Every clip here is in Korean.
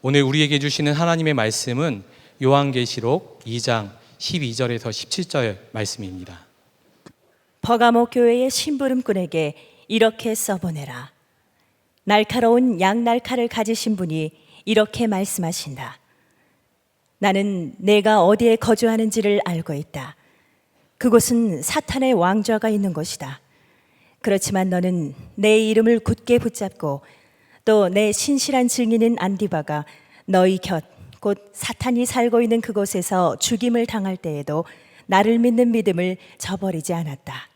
오늘 우리에게 주시는 하나님의 말씀은 요한계시록 2장 12절에서 17절 말씀입니다. 버가모 교회의 심부름꾼에게 이렇게 써보내라. 날카로운 양날칼을 가지신 분이 이렇게 말씀하신다. 나는 내가 어디에 거주하는지를 알고 있다. 그곳은 사탄의 왕좌가 있는 곳이다. 그렇지만 너는 내 이름을 굳게 붙잡고 또 내 신실한 증인인 안디바가 너희 곁 곧 사탄이 살고 있는 그곳에서 죽임을 당할 때에도 나를 믿는 믿음을 저버리지 않았다.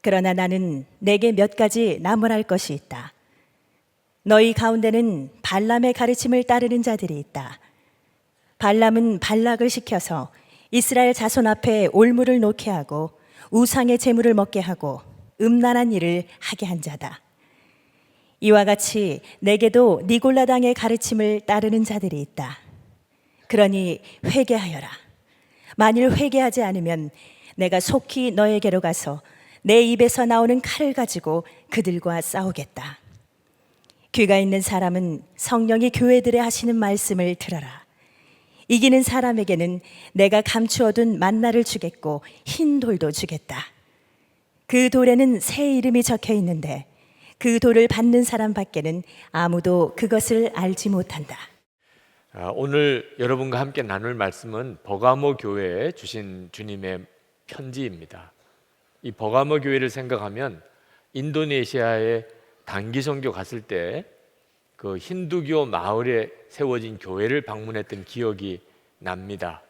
그러나 나는 내게 몇 가지 나무랄 것이 있다. 너희 가운데는 발람의 가르침을 따르는 자들이 있다. 발람은 발락을 시켜서 이스라엘 자손 앞에 올무를 놓게 하고 우상의 제물을 먹게 하고 음란한 일을 하게 한 자다. 이와 같이 내게도 니골라당의 가르침을 따르는 자들이 있다. 그러니 회개하여라. 만일 회개하지 않으면 내가 속히 너에게로 가서 내 입에서 나오는 칼을 가지고 그들과 싸우겠다. 귀가 있는 사람은 성령이 교회들에 하시는 말씀을 들어라. 이기는 사람에게는 내가 감추어둔 만나를 주겠고 흰 돌도 주겠다. 그 돌에는 새 이름이 적혀 있는데 그 돌을 받는 사람밖에는 아무도 그것을 알지 못한다. 오늘 여러분과 함께 나눌 말씀은 버가모 교회에 주신 주님의 편지입니다. 이 버가모 교회를 생각하면 인도네시아에 단기 선교 갔을 때 그 힌두교 마을에 세워진 교회를 방문했던 기억이 납니다.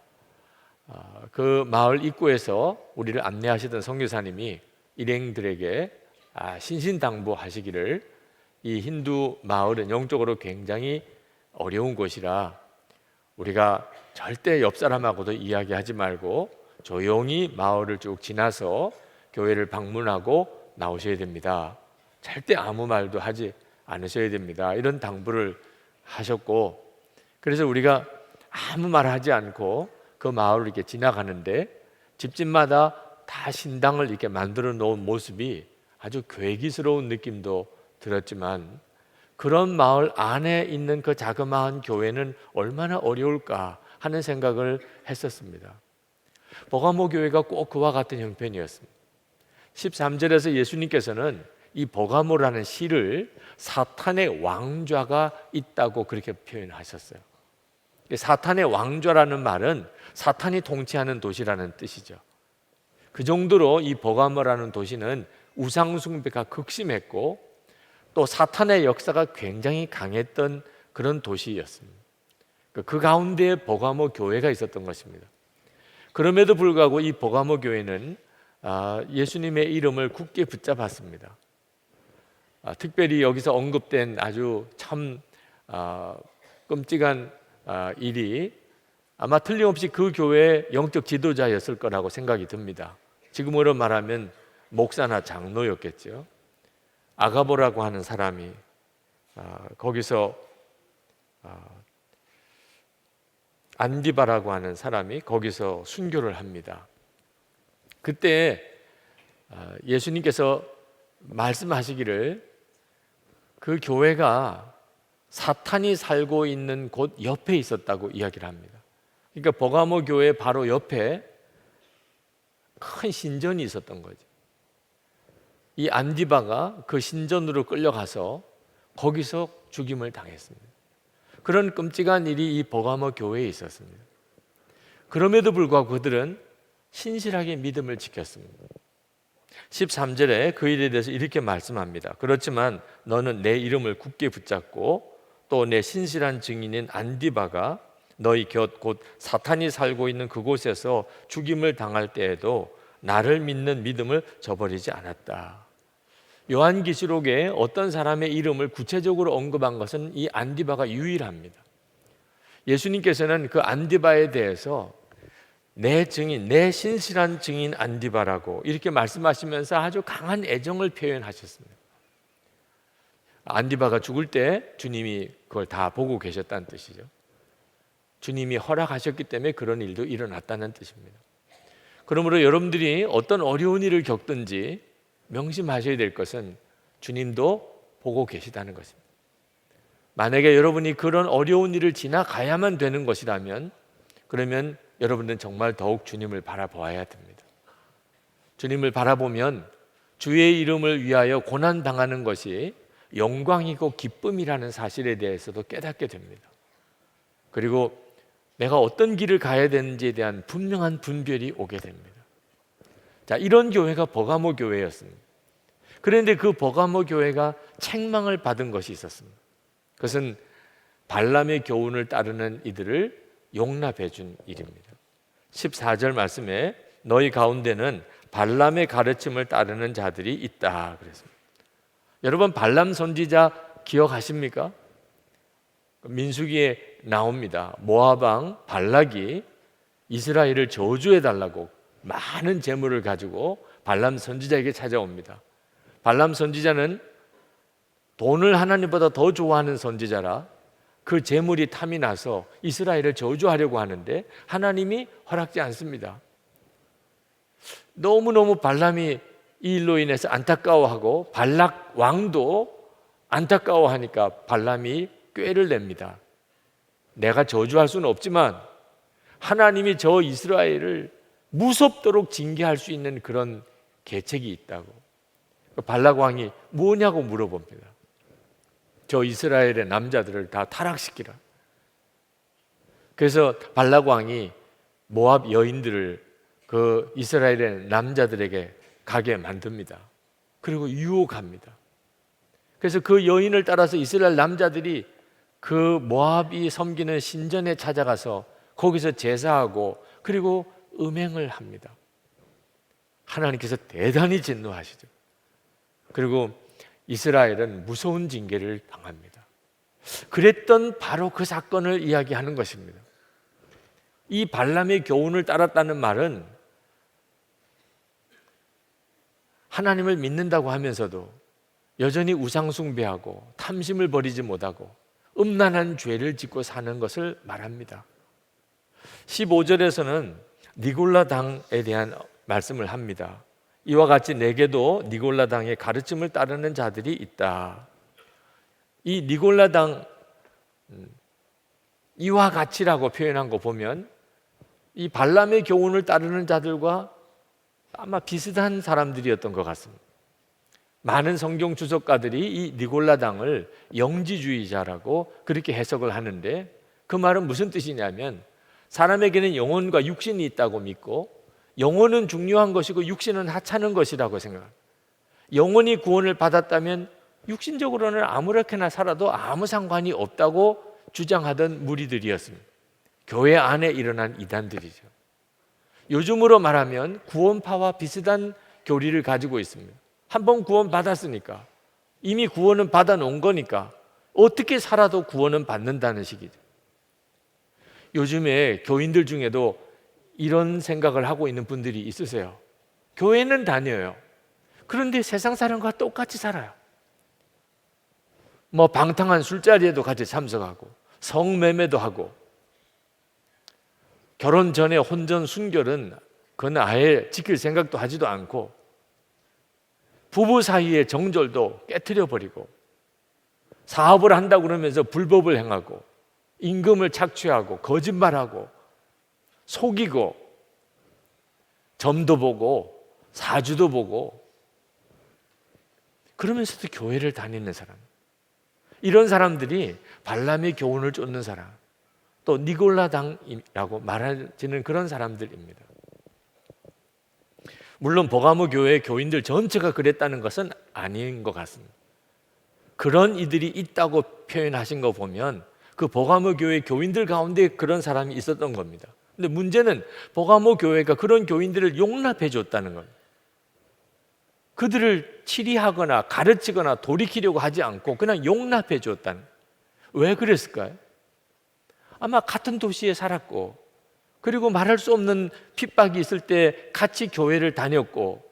그 마을 입구에서 우리를 안내하시던 선교사님이 일행들에게 신신당부하시기를 이 힌두 마을은 영적으로 굉장히 어려운 곳이라 우리가 절대 옆 사람하고도 이야기하지 말고 조용히 마을을 쭉 지나서 교회를 방문하고 나오셔야 됩니다. 절대 아무 말도 하지 않으셔야 됩니다. 이런 당부를 하셨고, 그래서 우리가 아무 말 하지 않고 그 마을을 이렇게 지나가는데 집집마다 다 신당을 이렇게 만들어 놓은 모습이 아주 괴기스러운 느낌도 들었지만, 그런 마을 안에 있는 그 자그마한 교회는 얼마나 어려울까 하는 생각을 했었습니다. 버가모 교회가 꼭 그와 같은 형편이었습니다. 13절에서 예수님께서는 이 버가모라는 시를 사탄의 왕좌가 있다고 그렇게 표현하셨어요. 사탄의 왕좌라는 말은 사탄이 통치하는 도시라는 뜻이죠. 그 정도로 이 버가모라는 도시는 우상숭배가 극심했고 또 사탄의 역사가 굉장히 강했던 그런 도시였습니다. 그 가운데에 버가모 교회가 있었던 것입니다. 그럼에도 불구하고 이 버가모 교회는 예수님의 이름을 굳게 붙잡았습니다. 특별히 여기서 언급된 아주 참 끔찍한 일이 아마 틀림없이 그 교회의 영적 지도자였을 거라고 생각이 듭니다. 지금으로 말하면 목사나 장로였겠죠. 아가보라고 하는 사람이 거기서 안디바라고 하는 사람이 거기서 순교를 합니다. 그때 예수님께서 말씀하시기를 그 교회가 사탄이 살고 있는 곳 옆에 있었다고 이야기를 합니다. 그러니까 버가모 교회 바로 옆에 큰 신전이 있었던 거죠. 이 안디바가 그 신전으로 끌려가서 거기서 죽임을 당했습니다. 그런 끔찍한 일이 이 버가모 교회에 있었습니다. 그럼에도 불구하고 그들은 신실하게 믿음을 지켰습니다. 13절에 그 일에 대해서 이렇게 말씀합니다. 그렇지만 너는 내 이름을 굳게 붙잡고 또 내 신실한 증인인 안디바가 너희 곁 곧 사탄이 살고 있는 그곳에서 죽임을 당할 때에도 나를 믿는 믿음을 저버리지 않았다. 요한계시록에 어떤 사람의 이름을 구체적으로 언급한 것은 이 안디바가 유일합니다. 예수님께서는 그 안디바에 대해서 내 증인, 내 신실한 증인 안디바라고 이렇게 말씀하시면서 아주 강한 애정을 표현하셨습니다. 안디바가 죽을 때 주님이 그걸 다 보고 계셨다는 뜻이죠. 주님이 허락하셨기 때문에 그런 일도 일어났다는 뜻입니다. 그러므로 여러분들이 어떤 어려운 일을 겪든지 명심하셔야 될 것은 주님도 보고 계시다는 것입니다. 만약에 여러분이 그런 어려운 일을 지나가야만 되는 것이라면 그러면 여러분들은 정말 더욱 주님을 바라보아야 됩니다. 주님을 바라보면 주의 이름을 위하여 고난당하는 것이 영광이고 기쁨이라는 사실에 대해서도 깨닫게 됩니다. 그리고 내가 어떤 길을 가야 되는지에 대한 분명한 분별이 오게 됩니다. 자, 이런 교회가 버가모 교회였습니다. 그런데 그 버가모 교회가 책망을 받은 것이 있었습니다. 그것은 발람의 교훈을 따르는 이들을 용납해 준 일입니다. 14절 말씀에 너희 가운데는 발람의 가르침을 따르는 자들이 있다 그랬습니다. 여러분, 발람 선지자 기억하십니까? 민수기에 나옵니다. 모압 왕 발락이 이스라엘을 저주해 달라고 많은 재물을 가지고 발람 선지자에게 찾아옵니다. 발람 선지자는 돈을 하나님보다 더 좋아하는 선지자라 그 재물이 탐이 나서 이스라엘을 저주하려고 하는데 하나님이 허락지 않습니다. 너무너무 발람이 이 일로 인해서 안타까워하고 발락 왕도 안타까워하니까 발람이 꾀를 냅니다. 내가 저주할 수는 없지만 하나님이 저 이스라엘을 무섭도록 징계할 수 있는 그런 계책이 있다고. 발락 왕이 뭐냐고 물어봅니다. 저 이스라엘의 남자들을 다 타락시키라. 그래서 발락 왕이 모압 여인들을 그 이스라엘의 남자들에게 가게 만듭니다. 그리고 유혹합니다. 그래서 그 여인을 따라서 이스라엘 남자들이 그 모압이 섬기는 신전에 찾아가서 거기서 제사하고 그리고 음행을 합니다. 하나님께서 대단히 진노하시죠. 그리고 이스라엘은 무서운 징계를 당합니다. 그랬던 바로 그 사건을 이야기하는 것입니다. 이 발람의 교훈을 따랐다는 말은 하나님을 믿는다고 하면서도 여전히 우상숭배하고 탐심을 버리지 못하고 음란한 죄를 짓고 사는 것을 말합니다. 15절에서는 니골라당에 대한 말씀을 합니다. 이와 같이 내게도 니골라당의 가르침을 따르는 자들이 있다. 이 니골라당 이와 같이라고 표현한 거 보면 이 발람의 교훈을 따르는 자들과 아마 비슷한 사람들이었던 것 같습니다. 많은 성경 주석가들이 이 니골라당을 영지주의자라고 그렇게 해석을 하는데 그 말은 무슨 뜻이냐면 사람에게는 영혼과 육신이 있다고 믿고 영혼은 중요한 것이고 육신은 하찮은 것이라고 생각합니다. 영혼이 구원을 받았다면 육신적으로는 아무렇게나 살아도 아무 상관이 없다고 주장하던 무리들이었습니다. 교회 안에 일어난 이단들이죠. 요즘으로 말하면 구원파와 비슷한 교리를 가지고 있습니다. 한번 구원 받았으니까 이미 구원은 받아 놓은 거니까 어떻게 살아도 구원은 받는다는 식이죠. 요즘에 교인들 중에도 이런 생각을 하고 있는 분들이 있으세요. 교회는 다녀요. 그런데 세상 사람과 똑같이 살아요. 뭐 방탕한 술자리에도 같이 참석하고 성매매도 하고 결혼 전에 혼전 순결은 그건 아예 지킬 생각도 하지도 않고 부부 사이의 정절도 깨트려 버리고 사업을 한다고 그러면서 불법을 행하고 임금을 착취하고 거짓말하고 속이고 점도 보고 사주도 보고 그러면서도 교회를 다니는 사람, 이런 사람들이 발람의 교훈을 쫓는 사람, 또 니골라당이라고 말하지는 그런 사람들입니다. 물론 버가모 교회 교인들 전체가 그랬다는 것은 아닌 것 같습니다. 그런 이들이 있다고 표현하신 거 보면 그 버가모 교회 교인들 가운데 그런 사람이 있었던 겁니다. 근데 문제는 버가모 교회가 그런 교인들을 용납해 줬다는 겁니다. 그들을 치리하거나 가르치거나 돌이키려고 하지 않고 그냥 용납해 줬다는 거예요. 왜 그랬을까요? 아마 같은 도시에 살았고 그리고 말할 수 없는 핍박이 있을 때 같이 교회를 다녔고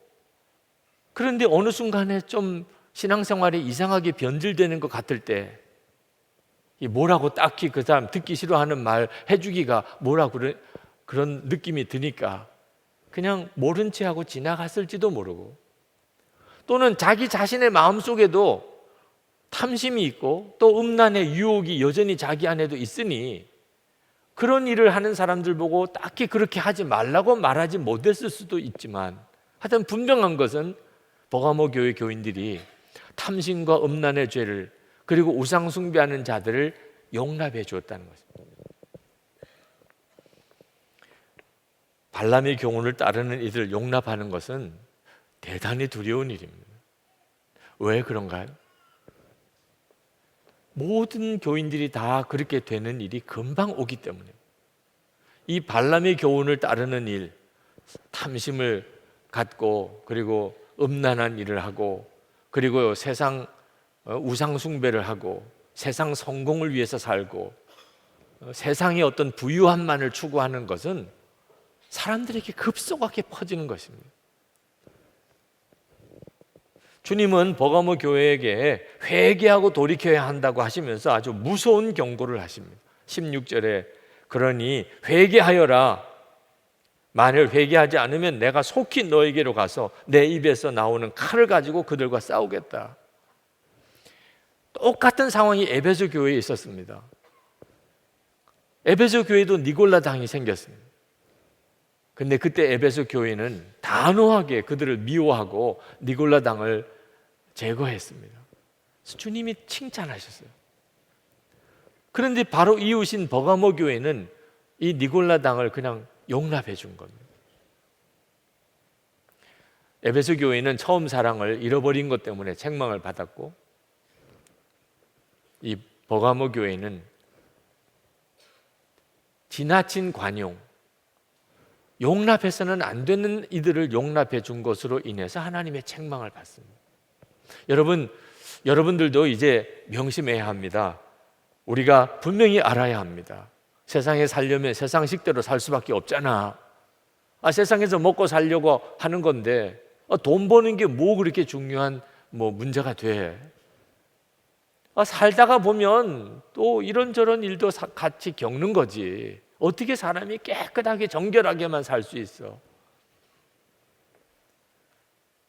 그런데 어느 순간에 좀 신앙생활이 이상하게 변질되는 것 같을 때 뭐라고 딱히 그 사람 듣기 싫어하는 말 해주기가 뭐라고 그런 느낌이 드니까 그냥 모른 채 하고 지나갔을지도 모르고 또는 자기 자신의 마음속에도 탐심이 있고 또 음란의 유혹이 여전히 자기 안에도 있으니 그런 일을 하는 사람들 보고 딱히 그렇게 하지 말라고 말하지 못했을 수도 있지만, 하여튼 분명한 것은 버가모 교회 교인들이 탐심과 음란의 죄를, 그리고 우상 숭배하는 자들을 용납해 주었다는 것입니다. 발람의 교훈을 따르는 이들을 용납하는 것은 대단히 두려운 일입니다. 왜 그런가요? 모든 교인들이 다 그렇게 되는 일이 금방 오기 때문에, 이 발람의 교훈을 따르는 일, 탐심을 갖고 그리고 음란한 일을 하고 그리고 세상 우상 숭배를 하고 세상 성공을 위해서 살고 세상의 어떤 부유함만을 추구하는 것은 사람들에게 급속하게 퍼지는 것입니다. 주님은 버가모 교회에게 회개하고 돌이켜야 한다고 하시면서 아주 무서운 경고를 하십니다. 16절에 그러니 회개하여라. 만일 회개하지 않으면 내가 속히 너에게로 가서 내 입에서 나오는 칼을 가지고 그들과 싸우겠다. 똑같은 상황이 에베소 교회에 있었습니다. 에베소 교회도 니골라 당이 생겼습니다. 근데 그때 에베소 교회는 단호하게 그들을 미워하고 니골라 당을 제거했습니다. 그래서 주님이 칭찬하셨어요. 그런데 바로 이웃인 버가모 교회는 이 니골라 당을 그냥 용납해 준 겁니다. 에베소 교회는 처음 사랑을 잃어버린 것 때문에 책망을 받았고, 이 버가모 교회는 지나친 관용, 용납해서는 안 되는 이들을 용납해 준 것으로 인해서 하나님의 책망을 받습니다. 여러분들도 이제 명심해야 합니다. 우리가 분명히 알아야 합니다. 세상에 살려면 세상식대로 살 수밖에 없잖아. 세상에서 먹고 살려고 하는 건데 돈 버는 게 뭐 그렇게 중요한 문제가 돼. 살다가 보면 또 이런저런 일도 같이 겪는 거지. 어떻게 사람이 깨끗하게 정결하게만 살 수 있어?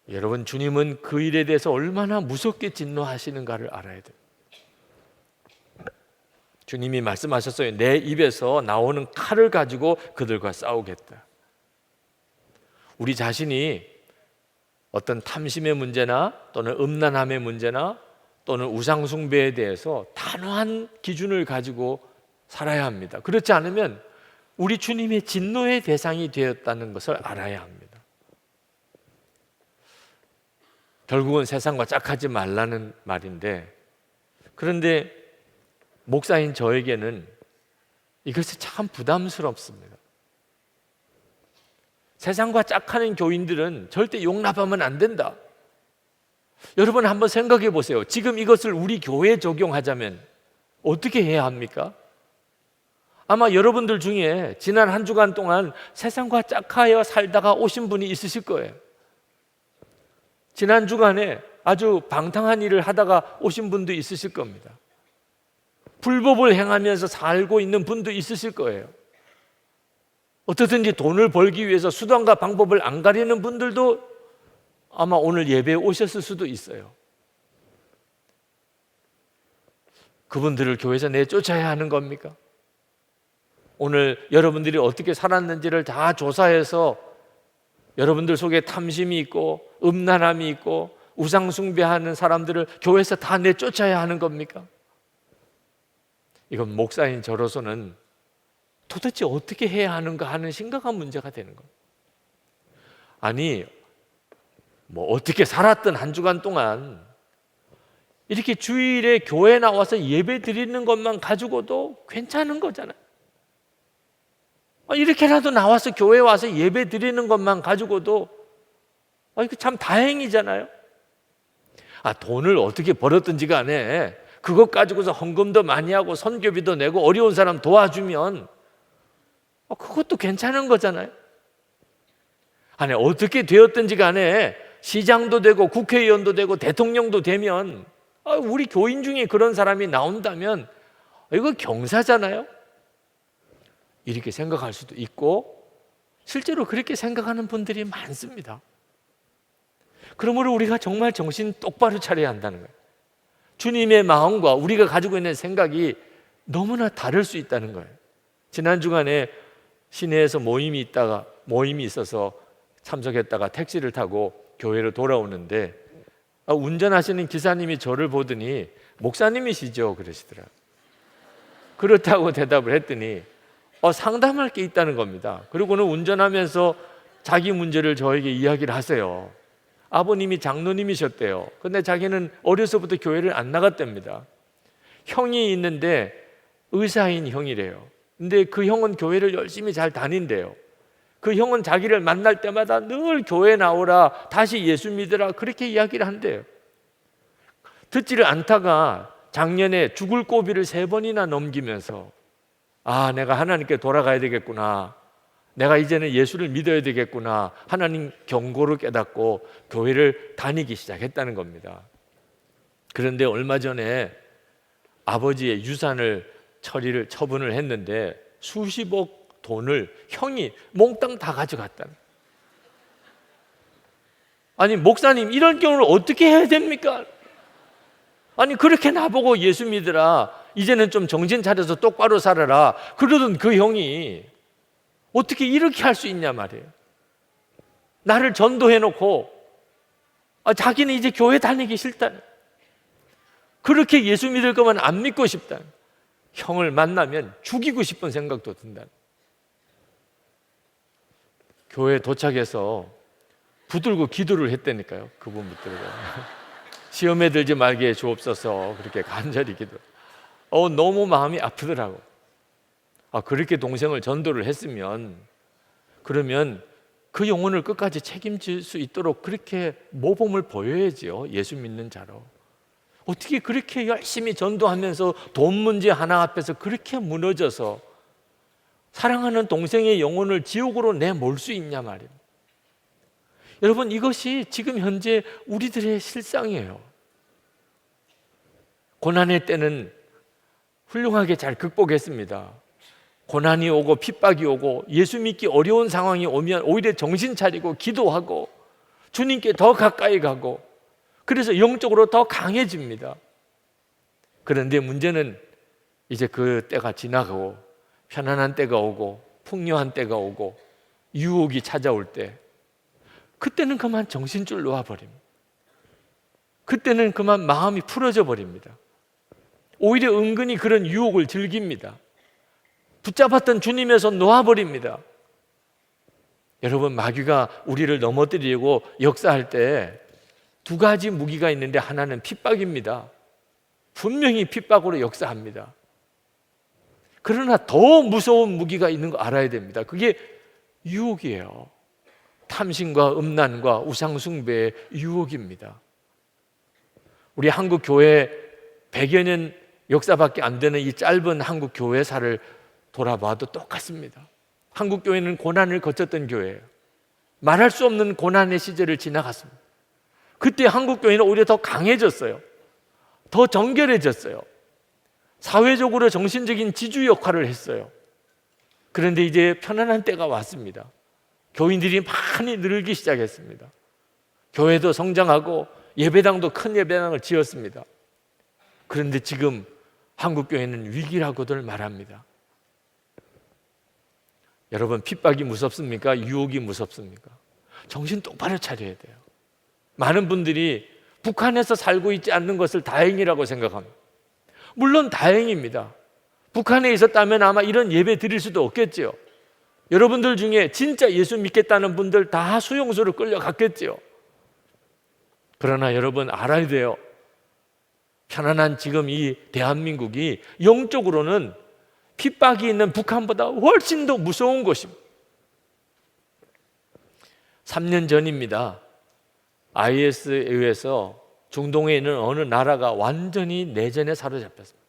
여러분, 주님은 그 일에 대해서 얼마나 무섭게 진노하시는가를 알아야 돼요. 주님이 말씀하셨어요. 내 입에서 나오는 칼을 가지고 그들과 싸우겠다. 우리 자신이 어떤 탐심의 문제나 또는 음란함의 문제나 또는 우상숭배에 대해서 단호한 기준을 가지고 살아야 합니다. 그렇지 않으면 우리 주님의 진노의 대상이 되었다는 것을 알아야 합니다. 결국은 세상과 짝하지 말라는 말인데, 그런데 목사인 저에게는 이것이 참 부담스럽습니다. 세상과 짝하는 교인들은 절대 용납하면 안 된다. 여러분 한번 생각해 보세요. 지금 이것을 우리 교회에 적용하자면 어떻게 해야 합니까? 아마 여러분들 중에 지난 한 주간 동안 세상과 짝하여 살다가 오신 분이 있으실 거예요. 지난 주간에 아주 방탕한 일을 하다가 오신 분도 있으실 겁니다. 불법을 행하면서 살고 있는 분도 있으실 거예요. 어떻든지 돈을 벌기 위해서 수단과 방법을 안 가리는 분들도 아마 오늘 예배에 오셨을 수도 있어요. 그분들을 교회에서 내쫓아야 하는 겁니까? 오늘 여러분들이 어떻게 살았는지를 다 조사해서 여러분들 속에 탐심이 있고 음란함이 있고 우상숭배하는 사람들을 교회에서 다 내쫓아야 하는 겁니까? 이건 목사인 저로서는 도대체 어떻게 해야 하는가 하는 심각한 문제가 되는 거예요. 아니, 어떻게 살았던 한 주간 동안 이렇게 주일에 교회 나와서 예배 드리는 것만 가지고도 괜찮은 거잖아요. 이렇게라도 나와서 교회 와서 예배 드리는 것만 가지고도 이거 참 다행이잖아요. 돈을 어떻게 벌었든지 간에 그것 가지고서 헌금도 많이 하고 선교비도 내고 어려운 사람 도와주면 그것도 괜찮은 거잖아요. 아니, 어떻게 되었든지 간에 시장도 되고 국회의원도 되고 대통령도 되면 우리 교인 중에 그런 사람이 나온다면 이거 경사잖아요. 이렇게 생각할 수도 있고 실제로 그렇게 생각하는 분들이 많습니다. 그러므로 우리가 정말 정신 똑바로 차려야 한다는 거예요. 주님의 마음과 우리가 가지고 있는 생각이 너무나 다를 수 있다는 거예요. 지난 주간에 시내에서 모임이 있어서 참석했다가 택시를 타고 교회로 돌아오는데 운전하시는 기사님이 저를 보더니 목사님이시죠? 그러시더라고요. 그렇다고 대답을 했더니 상담할 게 있다는 겁니다. 그리고는 운전하면서 자기 문제를 저에게 이야기를 하세요. 아버님이 장로님이셨대요. 근데 자기는 어려서부터 교회를 안 나갔답니다. 형이 있는데 의사인 형이래요. 근데 그 형은 교회를 열심히 잘 다닌대요. 그 형은 자기를 만날 때마다 늘 교회 나오라, 다시 예수 믿으라, 그렇게 이야기를 한대요. 듣지를 않다가 작년에 죽을 고비를 3번이나 넘기면서 내가 하나님께 돌아가야 되겠구나, 내가 이제는 예수를 믿어야 되겠구나, 하나님 경고를 깨닫고 교회를 다니기 시작했다는 겁니다. 그런데 얼마 전에 아버지의 유산을 처분을 했는데 수십억 돈을 형이 몽땅 다 가져갔다는. 아니 목사님, 이런 경우를 어떻게 해야 됩니까? 아니 그렇게 나보고 예수 믿으라, 이제는 좀 정신 차려서 똑바로 살아라 그러던 그 형이 어떻게 이렇게 할 수 있냐 말이에요. 나를 전도해놓고 자기는 이제 교회 다니기 싫다는, 그렇게 예수 믿을 거면 안 믿고 싶다는, 형을 만나면 죽이고 싶은 생각도 든다는. 교회에 도착해서 붙들고 기도를 했다니까요. 그분 붙들고 시험에 들지 말게 해 주옵소서, 그렇게 간절히 기도. 너무 마음이 아프더라고. 그렇게 동생을 전도를 했으면, 그러면 그 영혼을 끝까지 책임질 수 있도록 그렇게 모범을 보여야지요. 예수 믿는 자로. 어떻게 그렇게 열심히 전도하면서 돈 문제 하나 앞에서 그렇게 무너져서 사랑하는 동생의 영혼을 지옥으로 내몰 수 있냐 말이에요. 여러분, 이것이 지금 현재 우리들의 실상이에요. 고난의 때는 훌륭하게 잘 극복했습니다. 고난이 오고 핍박이 오고 예수 믿기 어려운 상황이 오면 오히려 정신 차리고 기도하고 주님께 더 가까이 가고, 그래서 영적으로 더 강해집니다. 그런데 문제는 이제 그 때가 지나가고 편안한 때가 오고 풍요한 때가 오고 유혹이 찾아올 때, 그때는 그만 정신줄 놓아버립니다. 그때는 그만 마음이 풀어져 버립니다. 오히려 은근히 그런 유혹을 즐깁니다. 붙잡았던 주님에서 놓아버립니다. 여러분, 마귀가 우리를 넘어뜨리려고 역사할 때 2가지 무기가 있는데 하나는 핍박입니다. 분명히 핍박으로 역사합니다. 그러나 더 무서운 무기가 있는 거 알아야 됩니다. 그게 유혹이에요. 탐심과 음란과 우상숭배의 유혹입니다. 우리 한국 교회 100여 년 역사밖에 안 되는 이 짧은 한국 교회사를 돌아봐도 똑같습니다. 한국 교회는 고난을 거쳤던 교회예요. 말할 수 없는 고난의 시절을 지나갔습니다. 그때 한국 교회는 오히려 더 강해졌어요. 더 정결해졌어요. 사회적으로 정신적인 지주 역할을 했어요. 그런데 이제 편안한 때가 왔습니다. 교인들이 많이 늘기 시작했습니다. 교회도 성장하고 예배당도 큰 예배당을 지었습니다. 그런데 지금 한국 교회는 위기라고들 말합니다. 여러분, 핍박이 무섭습니까? 유혹이 무섭습니까? 정신 똑바로 차려야 돼요. 많은 분들이 북한에서 살고 있지 않는 것을 다행이라고 생각합니다. 물론 다행입니다. 북한에 있었다면 아마 이런 예배 드릴 수도 없겠지요. 여러분들 중에 진짜 예수 믿겠다는 분들 다 수용소로 끌려갔겠지요. 그러나 여러분 알아야 돼요. 편안한 지금 이 대한민국이 영적으로는 핍박이 있는 북한보다 훨씬 더 무서운 곳입니다. 3년 전입니다. IS에 의해서 중동에 있는 어느 나라가 완전히 내전에 사로잡혔습니다.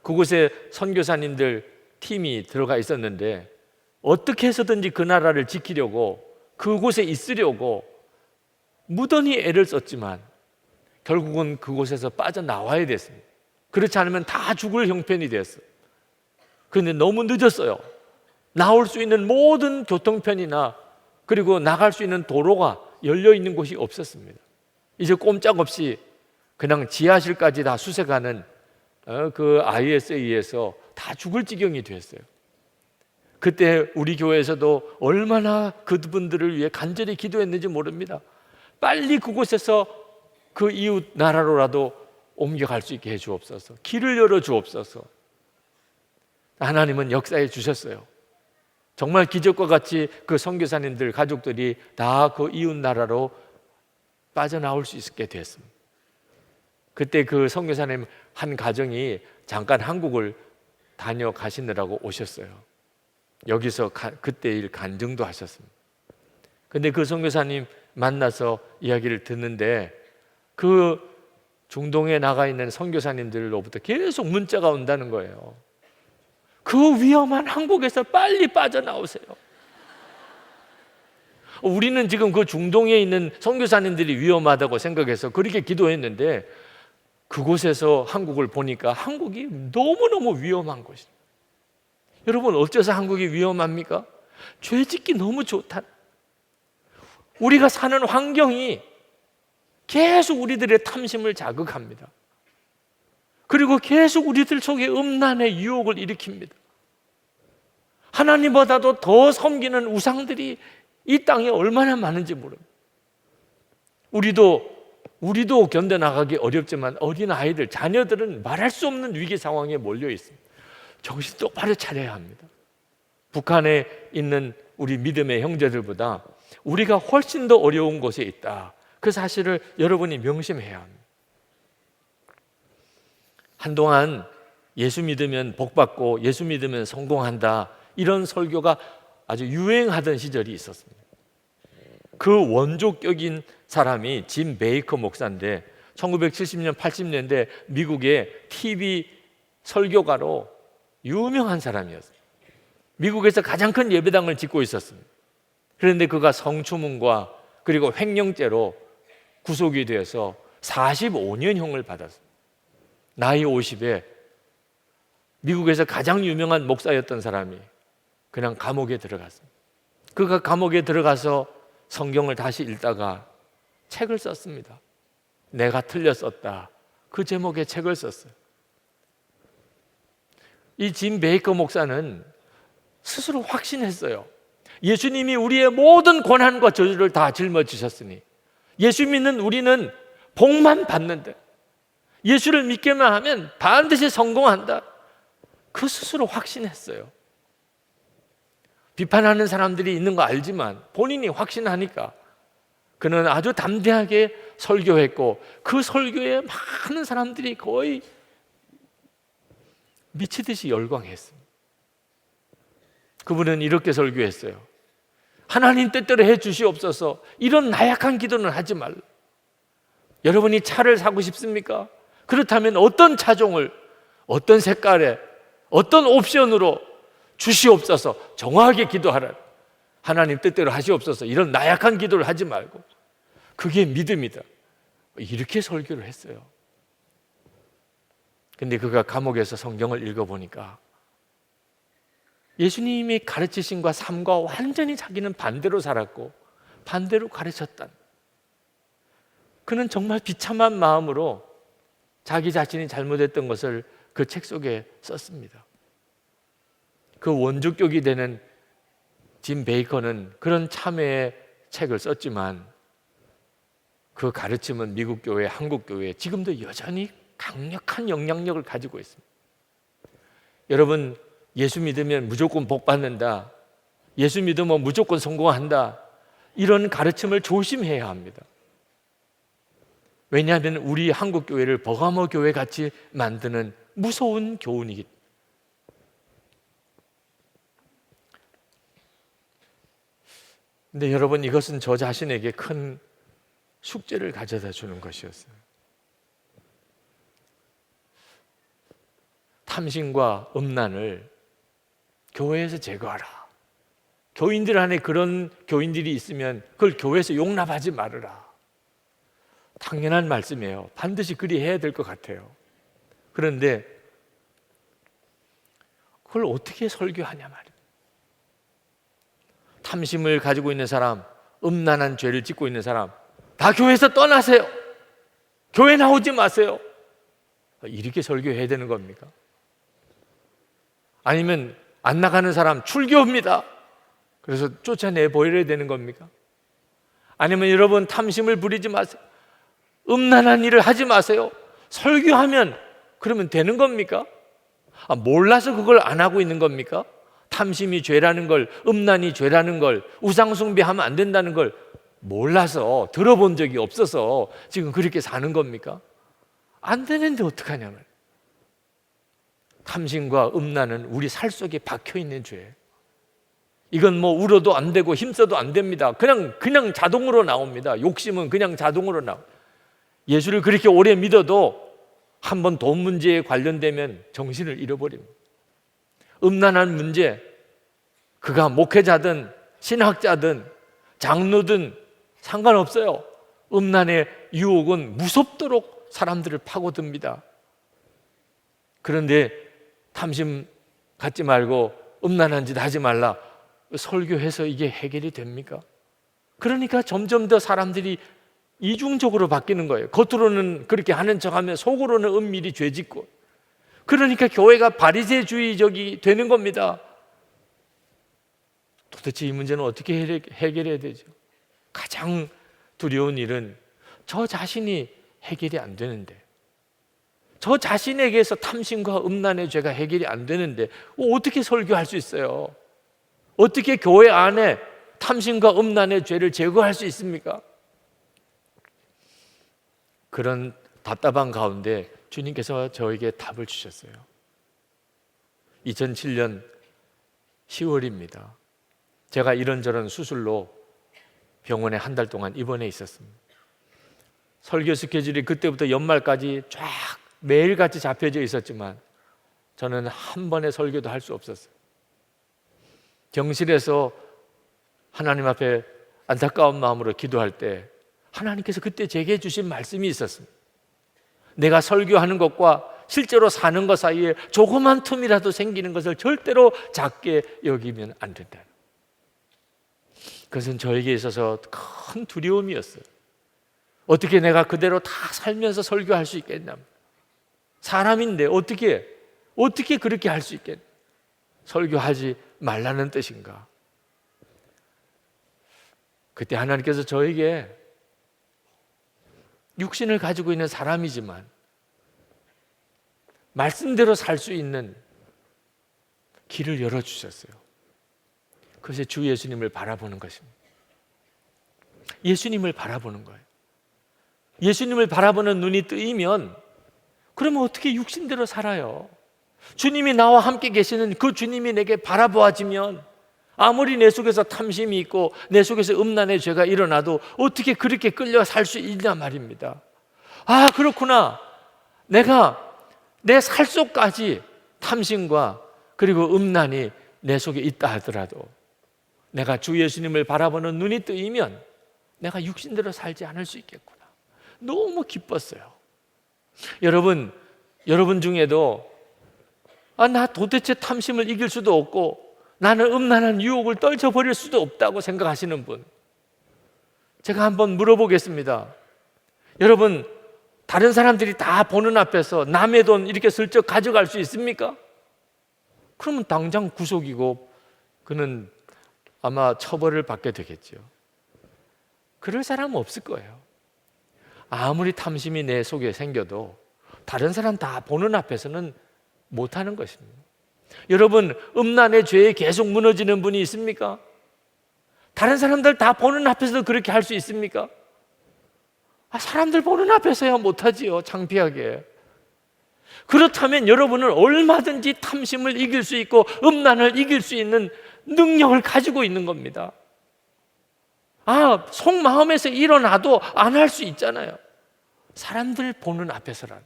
그곳에 선교사님들 팀이 들어가 있었는데 어떻게 해서든지 그 나라를 지키려고, 그곳에 있으려고 무던히 애를 썼지만 결국은 그곳에서 빠져나와야 됐습니다. 그렇지 않으면 다 죽을 형편이 되었어요. 그런데 너무 늦었어요. 나올 수 있는 모든 교통편이나 그리고 나갈 수 있는 도로가 열려 있는 곳이 없었습니다. 이제 꼼짝없이 그냥 지하실까지 다 수색하는 그 IS에 의해서 다 죽을 지경이 됐어요. 그때 우리 교회에서도 얼마나 그분들을 위해 간절히 기도했는지 모릅니다. 빨리 그곳에서 그 이웃 나라로라도 옮겨갈 수 있게 해 주옵소서. 길을 열어 주옵소서. 하나님은 역사해 주셨어요. 정말 기적과 같이 그 선교사님들 가족들이 다 그 이웃 나라로 빠져나올 수 있게 됐습니다. 그때 그 선교사님 한 가정이 잠깐 한국을 다녀가시느라고 오셨어요. 여기서 그때 일 간증도 하셨습니다. 근데 그 선교사님 만나서 이야기를 듣는데 그 중동에 나가 있는 선교사님들로부터 계속 문자가 온다는 거예요. 그 위험한 한국에서 빨리 빠져나오세요. 우리는 지금 그 중동에 있는 선교사님들이 위험하다고 생각해서 그렇게 기도했는데 그곳에서 한국을 보니까 한국이 너무너무 위험한 곳이에요. 여러분, 어째서 한국이 위험합니까? 죄 짓기 너무 좋다. 우리가 사는 환경이 계속 우리들의 탐심을 자극합니다. 그리고 계속 우리들 속에 음란의 유혹을 일으킵니다. 하나님보다도 더 섬기는 우상들이 이 땅에 얼마나 많은지 모릅니다. 우리도 견뎌나가기 어렵지만 어린 아이들, 자녀들은 말할 수 없는 위기 상황에 몰려 있습니다. 정신 똑바로 차려야 합니다. 북한에 있는 우리 믿음의 형제들보다 우리가 훨씬 더 어려운 곳에 있다. 그 사실을 여러분이 명심해야 합니다. 한동안 예수 믿으면 복받고 예수 믿으면 성공한다, 이런 설교가 아주 유행하던 시절이 있었습니다. 그 원조격인 사람이 짐 베이커 목사인데 1970년 80년대 미국의 TV 설교가로 유명한 사람이었어요. 미국에서 가장 큰 예배당을 짓고 있었습니다. 그런데 그가 성추문과 그리고 횡령죄로 구속이 되어서 45년형을 받았습니다. 나이 50에 미국에서 가장 유명한 목사였던 사람이 그냥 감옥에 들어갔습니다. 그가 감옥에 들어가서 성경을 다시 읽다가 책을 썼습니다. 내가 틀렸었다. 그 제목의 책을 썼어요. 이 짐 베이커 목사는 스스로 확신했어요. 예수님이 우리의 모든 고난과 저주를 다 짊어지셨으니 예수 믿는 우리는 복만 받는데 예수를 믿기만 하면 반드시 성공한다. 그 스스로 확신했어요. 비판하는 사람들이 있는 거 알지만 본인이 확신하니까 그는 아주 담대하게 설교했고 그 설교에 많은 사람들이 거의 미치듯이 열광했습니다. 그분은 이렇게 설교했어요. 하나님 뜻대로 해 주시옵소서. 이런 나약한 기도는 하지 말라. 여러분이 차를 사고 싶습니까? 그렇다면 어떤 차종을, 어떤 색깔에, 어떤 옵션으로 주시옵소서. 정확하게 기도하라. 하나님 뜻대로 하시옵소서. 이런 나약한 기도를 하지 말고. 그게 믿음이다. 이렇게 설교를 했어요. 근데 그가 감옥에서 성경을 읽어보니까 예수님이 가르치신과 삶과 완전히 자기는 반대로 살았고 반대로 가르쳤다. 그는 정말 비참한 마음으로 자기 자신이 잘못했던 것을 그 책 속에 썼습니다. 그 원조격이 되는 짐 베이커는 그런 참회의 책을 썼지만 그 가르침은 미국 교회, 한국 교회에 지금도 여전히 강력한 영향력을 가지고 있습니다. 여러분, 예수 믿으면 무조건 복 받는다, 예수 믿으면 무조건 성공한다, 이런 가르침을 조심해야 합니다. 왜냐하면 우리 한국 교회를 버가모 교회 같이 만드는 무서운 교훈이기 때문에. 근데 여러분, 이것은 저 자신에게 큰 숙제를 가져다 주는 것이었어요. 탐심과 음란을 교회에서 제거하라. 교인들 안에 그런 교인들이 있으면 그걸 교회에서 용납하지 말으라. 당연한 말씀이에요. 반드시 그리 해야 될 것 같아요. 그런데 그걸 어떻게 설교하냐 말이에요. 탐심을 가지고 있는 사람, 음란한 죄를 짓고 있는 사람, 다 교회에서 떠나세요. 교회 나오지 마세요. 이렇게 설교해야 되는 겁니까? 아니면 안 나가는 사람 출교합니다. 그래서 쫓아내 보여야 되는 겁니까? 아니면 여러분 탐심을 부리지 마세요. 음란한 일을 하지 마세요. 설교하면 그러면 되는 겁니까? 몰라서 그걸 안 하고 있는 겁니까? 탐심이 죄라는 걸, 음란이 죄라는 걸, 우상숭배하면 안 된다는 걸 몰라서, 들어본 적이 없어서 지금 그렇게 사는 겁니까? 안 되는데 어떡하냐면, 탐심과 음란은 우리 살 속에 박혀 있는 죄예요. 이건 뭐 울어도 안 되고 힘써도 안 됩니다. 그냥 자동으로 나옵니다. 욕심은 그냥 자동으로 나와요. 예수를 그렇게 오래 믿어도 한번 돈 문제에 관련되면 정신을 잃어버립니다. 음란한 문제, 그가 목회자든 신학자든 장로든 상관없어요. 음란의 유혹은 무섭도록 사람들을 파고듭니다. 그런데 탐심 갖지 말고 음란한 짓 하지 말라, 설교해서 이게 해결이 됩니까? 그러니까 점점 더 사람들이 이중적으로 바뀌는 거예요. 겉으로는 그렇게 하는 척하면 속으로는 은밀히 죄짓고, 그러니까 교회가 바리새주의적이 되는 겁니다. 도대체 이 문제는 어떻게 해결해야 되죠? 가장 두려운 일은 저 자신이 해결이 안 되는데, 저 자신에게서 탐심과 음란의 죄가 해결이 안 되는데 어떻게 설교할 수 있어요? 어떻게 교회 안에 탐심과 음란의 죄를 제거할 수 있습니까? 그런 답답한 가운데 주님께서 저에게 답을 주셨어요. 2007년 10월입니다. 제가 이런저런 수술로 병원에 한 달 동안 입원해 있었습니다. 설교 스케줄이 그때부터 연말까지 쫙 매일같이 잡혀져 있었지만 저는 한 번의 설교도 할 수 없었어요. 병실에서 하나님 앞에 안타까운 마음으로 기도할 때 하나님께서 그때 제게 주신 말씀이 있었습니다. 내가 설교하는 것과 실제로 사는 것 사이에 조그만 틈이라도 생기는 것을 절대로 작게 여기면 안 된다. 그것은 저에게 있어서 큰 두려움이었어요. 어떻게 내가 그대로 다 살면서 설교할 수 있겠냐? 사람인데 어떻게 그렇게 할 수 있겠냐? 설교하지 말라는 뜻인가? 그때 하나님께서 저에게 육신을 가지고 있는 사람이지만 말씀대로 살 수 있는 길을 열어주셨어요. 그것이 주 예수님을 바라보는 것입니다. 예수님을 바라보는 거예요. 예수님을 바라보는 눈이 뜨이면 그러면 어떻게 육신대로 살아요? 주님이 나와 함께 계시는 그 주님이 내게 바라보아지면 아무리 내 속에서 탐심이 있고 내 속에서 음란의 죄가 일어나도 어떻게 그렇게 끌려 살 수 있냐 말입니다. 아, 그렇구나. 내가 내 살 속까지 탐심과 그리고 음란이 내 속에 있다 하더라도 내가 주 예수님을 바라보는 눈이 뜨이면 내가 육신대로 살지 않을 수 있겠구나. 너무 기뻤어요. 여러분 중에도 나 도대체 탐심을 이길 수도 없고 나는 음란한 유혹을 떨쳐버릴 수도 없다고 생각하시는 분, 제가 한번 물어보겠습니다. 여러분, 다른 사람들이 다 보는 앞에서 남의 돈 이렇게 슬쩍 가져갈 수 있습니까? 그러면 당장 구속이고 그는 아마 처벌을 받게 되겠죠. 그럴 사람은 없을 거예요. 아무리 탐심이 내 속에 생겨도 다른 사람 다 보는 앞에서는 못하는 것입니다. 여러분, 음란의 죄에 계속 무너지는 분이 있습니까? 다른 사람들 다 보는 앞에서도 그렇게 할 수 있습니까? 사람들 보는 앞에서야 못하지요, 창피하게. 그렇다면 여러분은 얼마든지 탐심을 이길 수 있고 음란을 이길 수 있는 능력을 가지고 있는 겁니다. 속마음에서 일어나도 안 할 수 있잖아요. 사람들 보는 앞에서란.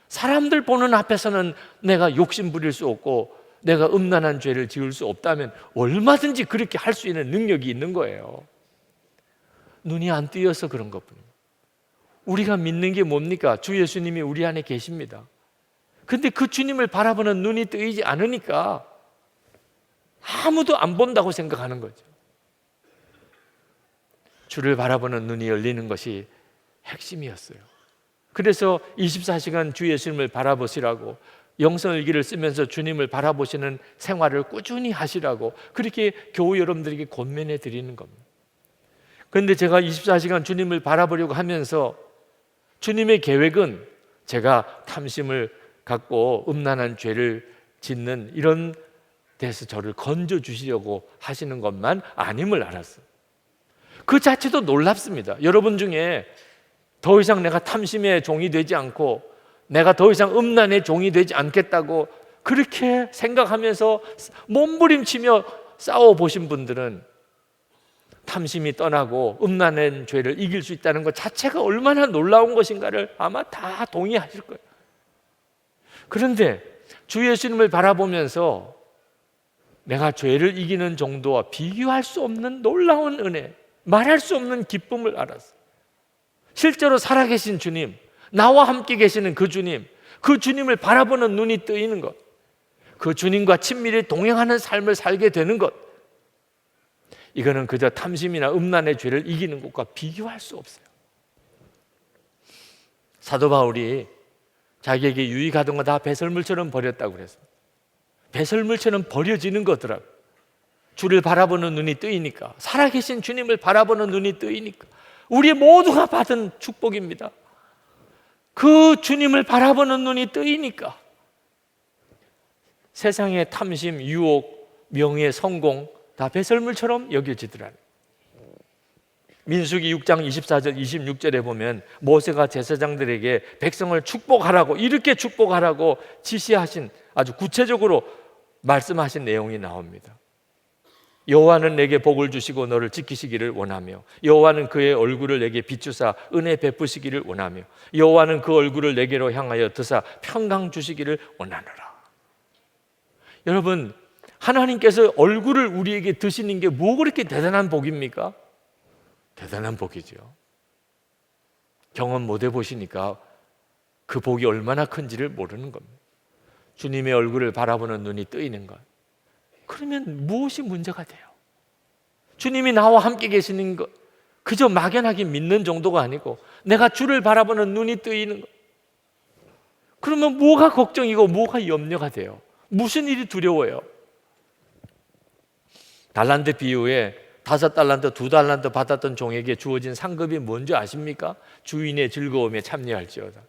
사람들 보는 앞에서는 내가 욕심 부릴 수 없고 내가 음란한 죄를 지을 수 없다면 얼마든지 그렇게 할 수 있는 능력이 있는 거예요. 눈이 안 뜨여서 그런 것뿐입니다. 우리가 믿는 게 뭡니까? 주 예수님이 우리 안에 계십니다. 근데 그 주님을 바라보는 눈이 뜨이지 않으니까 아무도 안 본다고 생각하는 거죠. 주를 바라보는 눈이 열리는 것이 핵심이었어요. 그래서 24시간 주 예수님을 바라보시라고, 영성일기를 쓰면서 주님을 바라보시는 생활을 꾸준히 하시라고 그렇게 교우 여러분들에게 권면해 드리는 겁니다. 그런데 제가 24시간 주님을 바라보려고 하면서 주님의 계획은 제가 탐심을 갖고 음란한 죄를 짓는 이런 데서 저를 건져주시려고 하시는 것만 아님을 알았어요. 그 자체도 놀랍습니다. 여러분 중에 더 이상 내가 탐심의 종이 되지 않고 내가 더 이상 음란의 종이 되지 않겠다고 그렇게 생각하면서 몸부림치며 싸워보신 분들은 탐심이 떠나고 음란한 죄를 이길 수 있다는 것 자체가 얼마나 놀라운 것인가를 아마 다 동의하실 거예요. 그런데 주 예수님을 바라보면서 내가 죄를 이기는 정도와 비교할 수 없는 놀라운 은혜, 말할 수 없는 기쁨을 알았어요. 실제로 살아계신 주님, 나와 함께 계시는 그 주님, 그 주님을 바라보는 눈이 뜨이는 것, 그 주님과 친밀히 동행하는 삶을 살게 되는 것, 이거는 그저 탐심이나 음란의 죄를 이기는 것과 비교할 수 없어요. 사도 바울이 자기에게 유익하던 거 다 배설물처럼 버렸다고 그랬습니다. 배설물처럼 버려지는 거더라고요. 주를 바라보는 눈이 뜨이니까, 살아계신 주님을 바라보는 눈이 뜨이니까 우리 모두가 받은 축복입니다. 그 주님을 바라보는 눈이 뜨이니까 세상의 탐심, 유혹, 명예, 성공 다 배설물처럼 여겨지더라고요. 민수기 6장 24절 26절에 보면 모세가 제사장들에게 백성을 축복하라고, 이렇게 축복하라고 지시하신, 아주 구체적으로 말씀하신 내용이 나옵니다. 여호와는 내게 복을 주시고 너를 지키시기를 원하며, 여호와는 그의 얼굴을 내게 비추사 은혜 베푸시기를 원하며, 여호와는 그 얼굴을 내게로 향하여 드사 평강 주시기를 원하노라. 여러분, 하나님께서 얼굴을 우리에게 드시는 게 뭐 그렇게 대단한 복입니까? 대단한 복이죠. 경험 못 해보시니까 그 복이 얼마나 큰지를 모르는 겁니다. 주님의 얼굴을 바라보는 눈이 뜨이는 것, 그러면 무엇이 문제가 돼요? 주님이 나와 함께 계시는 것, 그저 막연하게 믿는 정도가 아니고 내가 주를 바라보는 눈이 뜨이는 것, 그러면 뭐가 걱정이고 뭐가 염려가 돼요? 무슨 일이 두려워요? 달란트 비유에 5달란트, 2달란트 받았던 종에게 주어진 상급이 뭔지 아십니까? 주인의 즐거움에 참여할지어다.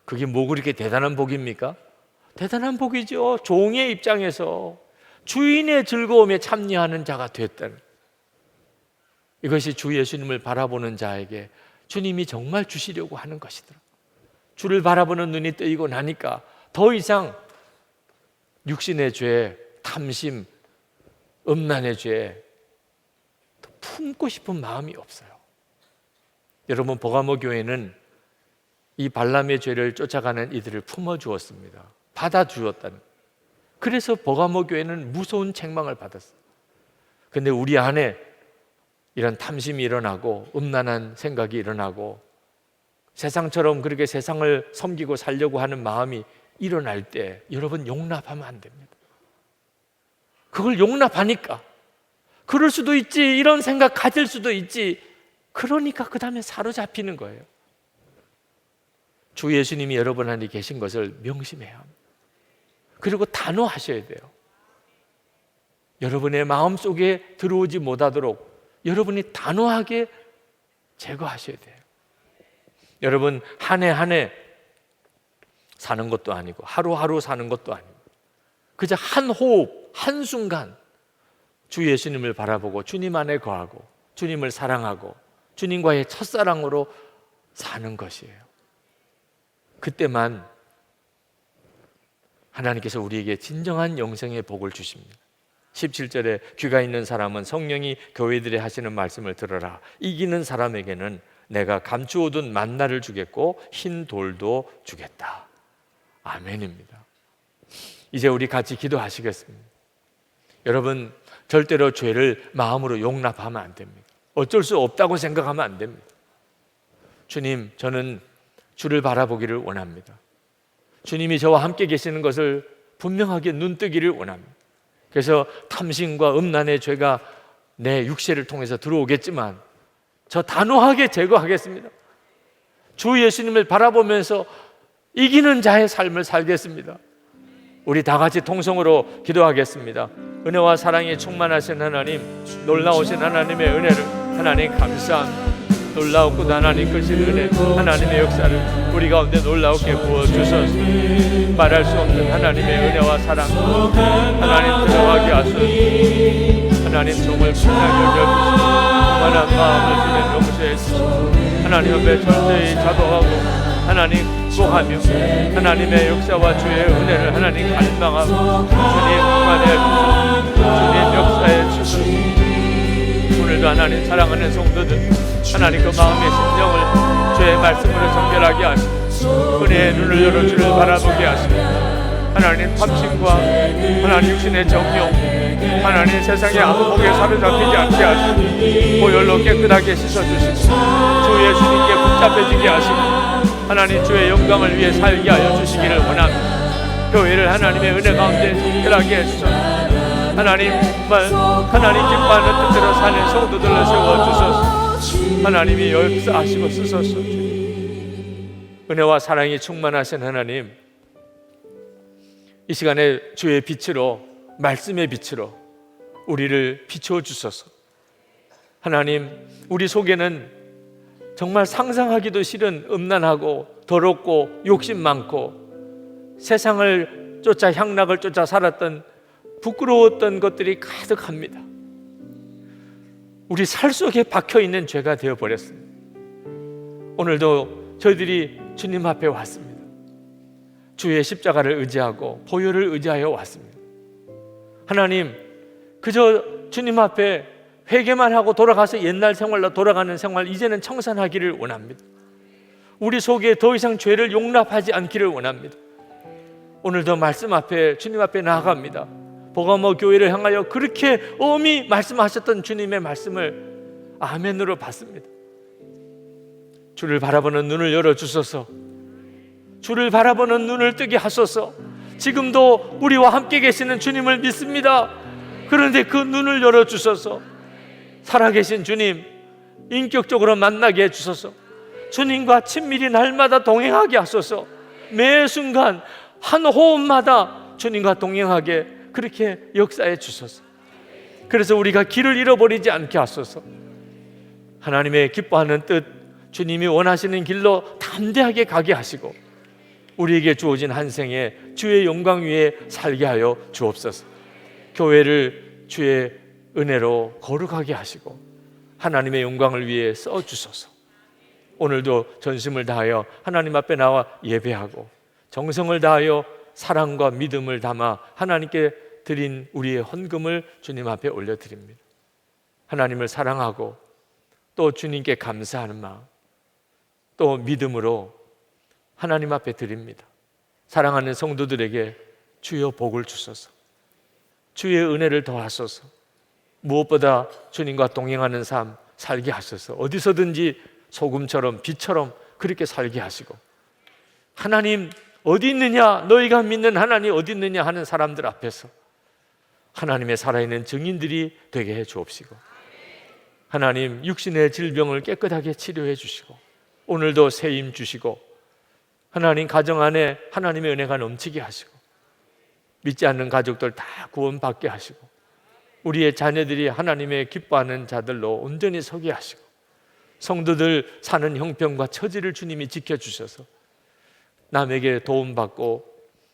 그게 뭐 그렇게 대단한 복입니까? 대단한 복이죠. 종의 입장에서 주인의 즐거움에 참여하는 자가 됐다는, 이것이 주 예수님을 바라보는 자에게 주님이 정말 주시려고 하는 것이더라. 주를 바라보는 눈이 뜨이고 나니까 더 이상 육신의 죄, 탐심, 음란의 죄 품고 싶은 마음이 없어요. 여러분, 버가모 교회는 이 발람의 죄를 쫓아가는 이들을 품어주었습니다. 받아주었다는. 그래서 버가모 교회는 무서운 책망을 받았어요. 근데 우리 안에 이런 탐심이 일어나고 음란한 생각이 일어나고 세상처럼 그렇게 세상을 섬기고 살려고 하는 마음이 일어날 때 여러분, 용납하면 안 됩니다. 그걸 용납하니까 그럴 수도 있지, 이런 생각 가질 수도 있지, 그러니까 그 다음에 사로잡히는 거예요. 주 예수님이 여러분 안에 계신 것을 명심해야 합니다. 그리고 단호하셔야 돼요. 여러분의 마음속에 들어오지 못하도록 여러분이 단호하게 제거하셔야 돼요. 여러분, 한 해 한 해 사는 것도 아니고 하루하루 사는 것도 아니고 그저 한 호흡, 한순간 주 예수님을 바라보고 주님 안에 거하고 주님을 사랑하고 주님과의 첫사랑으로 사는 것이에요. 그때만 하나님께서 우리에게 진정한 영생의 복을 주십니다. 17절에 귀가 있는 사람은 성령이 교회들이 하시는 말씀을 들어라. 이기는 사람에게는 내가 감추어둔 만나를 주겠고 흰 돌도 주겠다. 아멘입니다. 이제 우리 같이 기도하시겠습니다. 여러분, 절대로 죄를 마음으로 용납하면 안 됩니다. 어쩔 수 없다고 생각하면 안 됩니다. 주님, 저는 주를 바라보기를 원합니다. 주님이 저와 함께 계시는 것을 분명하게 눈뜨기를 원합니다. 그래서 탐심과 음란의 죄가 내 육체를 통해서 들어오겠지만 저 단호하게 제거하겠습니다. 주 예수님을 바라보면서 이기는 자의 삶을 살겠습니다. 우리 다 같이 통성으로 기도하겠습니다. 은혜와 사랑이 충만하신 하나님, 놀라우신 하나님의 은혜를 하나님 감사합니다. 놀라웠고 하나님 크신 은혜, 하나님의 역사를 우리 가운데 놀라우게 부어주소서. 말할 수 없는 하나님의 은혜와 사랑 하나님 들어가게 하소서. 하나님 정말 풍랑을 열주시고 충만한 마음을 주님 용서해 주시고 하나님 앞에 철저히 자도하고 하나님 구하며 하나님의 역사와 주의 은혜를 하나님 갈망하고 주님 충만해 주소서. 주님 역사해 주소서. 오늘도 하나님 사랑하는 성도들 하나님 그 마음의 심령을 주의 말씀으로 정결하게 하시고 은혜의 눈을 열어 주를 바라보게 하시고 하나님 탐심과 하나님 육신의 정욕 하나님 세상의 안목에 사로잡히지 않게 하시고 보혈로 깨끗하게 씻어주시고 주 예수님께 붙잡혀지게 하시고 하나님 주의 영광을 위해 살게 하여 주시기를 원합니다. 교회를 하나님의 은혜 가운데 정결하게 해주소서. 하나님 정말 하나님 기뻐하는 뜻대로 사는 성도들을 세워주소서. 하나님이 역사하시고 쓰소서. 은혜와 사랑이 충만하신 하나님, 이 시간에 주의 빛으로 말씀의 빛으로 우리를 비추어 주소서. 하나님, 우리 속에는 정말 상상하기도 싫은 음란하고 더럽고 욕심 많고 세상을 쫓아 향락을 쫓아 살았던 부끄러웠던 것들이 가득합니다. 우리 살 속에 박혀있는 죄가 되어버렸습니다. 오늘도 저희들이 주님 앞에 왔습니다. 주의 십자가를 의지하고 보혈을 의지하여 왔습니다. 하나님, 그저 주님 앞에 회개만 하고 돌아가서 옛날 생활로 돌아가는 생활 이제는 청산하기를 원합니다. 우리 속에 더 이상 죄를 용납하지 않기를 원합니다. 오늘도 말씀 앞에 주님 앞에 나아갑니다. 버가모 교회를 향하여 그렇게 엄히 말씀하셨던 주님의 말씀을 아멘으로 받습니다. 주를 바라보는 눈을 열어주소서. 주를 바라보는 눈을 뜨게 하소서. 지금도 우리와 함께 계시는 주님을 믿습니다. 그런데 그 눈을 열어주소서. 살아계신 주님 인격적으로 만나게 해주소서. 주님과 친밀히 날마다 동행하게 하소서. 매 순간 한 호흡마다 주님과 동행하게 그렇게 역사해 주소서. 그래서 우리가 길을 잃어버리지 않게 하소서. 하나님의 기뻐하는 뜻, 주님이 원하시는 길로 담대하게 가게 하시고 우리에게 주어진 한 생에 주의 영광 위에 살게 하여 주옵소서. 교회를 주의 은혜로 거룩하게 하시고 하나님의 영광을 위해 써주소서. 오늘도 전심을 다하여 하나님 앞에 나와 예배하고 정성을 다하여 사랑과 믿음을 담아 하나님께 드린 우리의 헌금을 주님 앞에 올려드립니다. 하나님을 사랑하고 또 주님께 감사하는 마음, 또 믿음으로 하나님 앞에 드립니다. 사랑하는 성도들에게 주여 복을 주소서. 주의 은혜를 더하소서. 무엇보다 주님과 동행하는 삶 살게 하소서. 어디서든지 소금처럼 빛처럼 그렇게 살게 하시고 하나님 어디 있느냐, 너희가 믿는 하나님 어디 있느냐 하는 사람들 앞에서 하나님의 살아있는 증인들이 되게 해 주옵시고 하나님 육신의 질병을 깨끗하게 치료해 주시고 오늘도 새 힘 주시고 하나님 가정 안에 하나님의 은혜가 넘치게 하시고 믿지 않는 가족들 다 구원받게 하시고 우리의 자녀들이 하나님의 기뻐하는 자들로 온전히 서게 하시고 성도들 사는 형편과 처지를 주님이 지켜주셔서 남에게 도움받고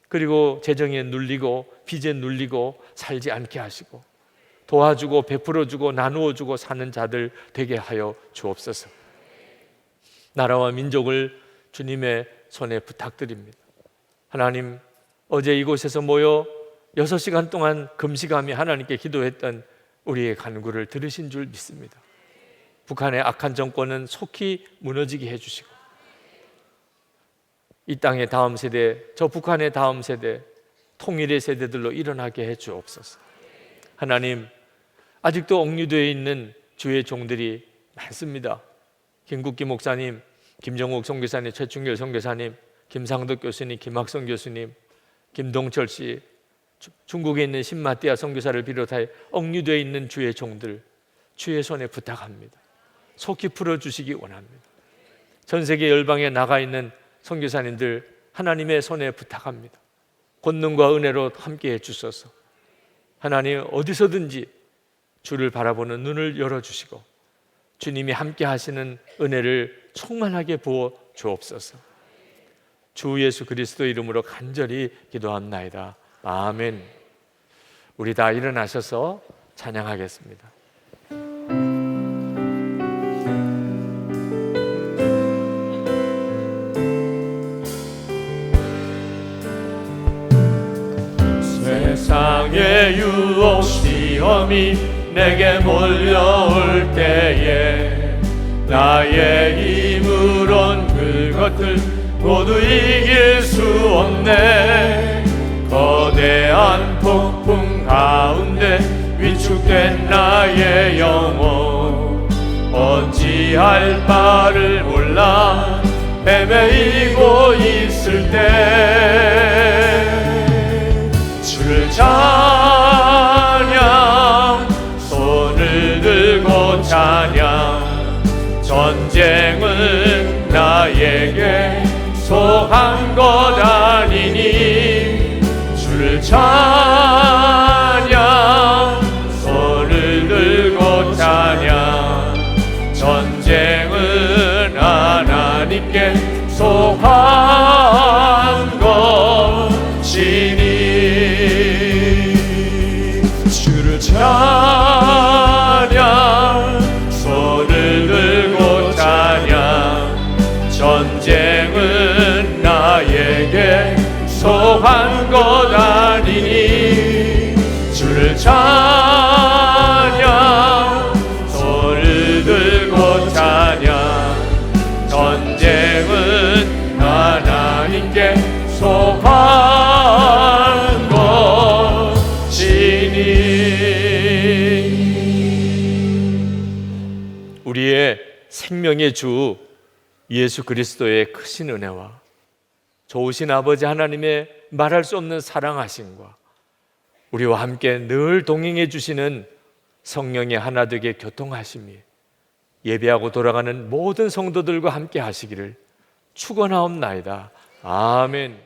그리고 재정에 눌리고 빚에 눌리고 살지 않게 하시고 도와주고 베풀어주고 나누어주고 사는 자들 되게 하여 주옵소서. 나라와 민족을 주님의 손에 부탁드립니다. 하나님, 어제 이곳에서 모여 6시간 동안 금식하며 하나님께 기도했던 우리의 간구를 들으신 줄 믿습니다. 북한의 악한 정권은 속히 무너지게 해주시고 이 땅의 다음 세대, 저 북한의 다음 세대, 통일의 세대들로 일어나게 해 주옵소서. 하나님, 아직도 억류되어 있는 주의 종들이 많습니다. 김국기 목사님, 김정욱 선교사님, 최충길 선교사님, 김상덕 교수님, 김학성 교수님, 김동철 씨, 중국에 있는 신마띠아 선교사를 비롯하여 억류되어 있는 주의 종들 주의 손에 부탁합니다. 속히 풀어주시기 원합니다. 전 세계 열방에 나가 있는 선교사님들 하나님의 손에 부탁합니다. 권능과 은혜로 함께해 주소서. 하나님, 어디서든지 주를 바라보는 눈을 열어주시고 주님이 함께 하시는 은혜를 충만하게 부어 주옵소서. 주 예수 그리스도 이름으로 간절히 기도합나이다. 아멘. 우리 다 일어나셔서 찬양하겠습니다. 세상의 유혹 시험이 내게 몰려올 때에 나의 힘으론 그것들 모두 이길 수 없네. 거대한 폭풍 가운데 위축된 나의 영혼 어찌할 바를 몰라 헤매이고 있을 때 주를 찬양, 손을 들고 찬양. 전쟁은 나에게 속한 것 아니니 주를 찬양, 손을 들고 찬양. 전쟁은 하나님께 속한 것이니 주를 찬양, 손을 들고 찬양. 전쟁은 나에게 속한 것 아니니 주를 찬양, 손을 들고 찬양. 전쟁은 하나님께 속한 것이니. 우리의 생명의 주 예수 그리스도의 크신 은혜와 좋으신 아버지 하나님의 말할 수 없는 사랑하심과 우리와 함께 늘 동행해 주시는 성령의 하나되게 교통하심이 예배하고 돌아가는 모든 성도들과 함께 하시기를 축원하옵나이다. 아멘.